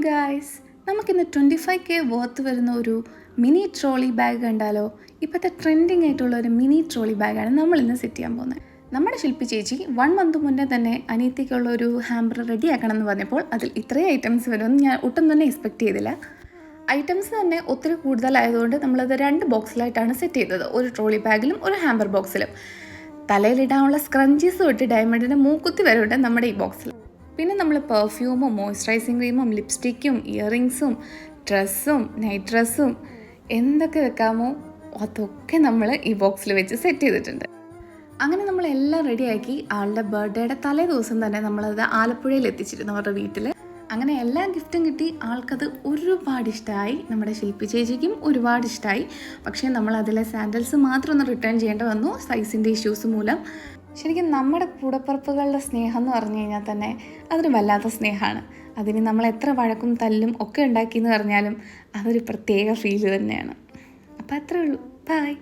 Guys, നമുക്കിന്ന് 25K worth വരുന്ന ഒരു മിനി ട്രോളി ബാഗ് കണ്ടാലോ? ഇപ്പോഴത്തെ ട്രെൻഡിങ് ആയിട്ടുള്ള ഒരു മിനി ട്രോളി ബാഗാണ് നമ്മളിന്ന് സെറ്റ് ചെയ്യാൻ പോകുന്നത്. നമ്മുടെ ശില്പി ചേച്ചി 1 മന്ത് മുന്നേ തന്നെ അനിയത്തിക്കുള്ള ഒരു ഹാമ്പർ റെഡിയാക്കണം എന്ന് പറഞ്ഞപ്പോൾ അതിൽ ഇത്രയും ഐറ്റംസ് വരുമെന്ന് ഞാൻ ഒട്ടും തന്നെ എക്സ്പെക്റ്റ് ചെയ്തില്ല. ഐറ്റംസ് തന്നെ ഒത്തിരി കൂടുതലായതുകൊണ്ട് നമ്മളത് 2 ബോക്സിലായിട്ടാണ് സെറ്റ് ചെയ്തത്. ഒരു ട്രോളി ബാഗിലും ഒരു ഹാമ്പർ ബോക്സിലും. തലയിലിടാനുള്ള സ്ക്രഞ്ചീസ് തൊട്ട് ഡയമണ്ടിൻ്റെ മൂക്കുത്തി വരെ ഉണ്ട് നമ്മുടെ ഈ ബോക്സിൽ. പിന്നെ നമ്മൾ പെർഫ്യൂമും മോയ്സ്ചറൈസിങ് ക്രീമും ലിപ്സ്റ്റിക്കും ഇയറിങ്സും ഡ്രസ്സും നൈറ്റ് ഡ്രസ്സും എന്തൊക്കെ വെക്കാമോ അതൊക്കെ നമ്മൾ ഈ ബോക്സിൽ വെച്ച് സെറ്റ് ചെയ്തിട്ടുണ്ട്. അങ്ങനെ നമ്മളെല്ലാം റെഡിയാക്കി ആളുടെ ബർത്ത്ഡേയുടെ തലേ ദിവസം തന്നെ നമ്മളത് ആലപ്പുഴയിൽ എത്തിച്ചിരുന്നു അവരുടെ വീട്ടിൽ. അങ്ങനെ എല്ലാ ഗിഫ്റ്റും കിട്ടി. ആൾക്കത് ഒരുപാട് ഇഷ്ടമായി, നമ്മുടെ ശില്പി ചേച്ചിക്കും ഒരുപാട് ഇഷ്ടമായി. പക്ഷേ നമ്മൾ അതിലെ സാൻഡൽസ് മാത്രം ഒന്ന് റിട്ടേൺ ചെയ്യേണ്ടി വന്നു സൈസിൻ്റെ ഇഷ്യൂസ് മൂലം. ശരിക്കും നമ്മുടെ കൂടപ്പിറപ്പുകളുടെ സ്നേഹം എന്ന് പറഞ്ഞു കഴിഞ്ഞാൽ തന്നെ അതൊരു വല്ലാത്ത സ്നേഹമാണ്. അതിന് നമ്മൾ എത്ര വഴക്കും തല്ലും ഒക്കെ ഉണ്ടാക്കിയെന്ന് പറഞ്ഞാലും അതൊരു പ്രത്യേക ഫീല് തന്നെയാണ്. അപ്പോൾ അത്രേ ഉള്ളൂ. ബൈ.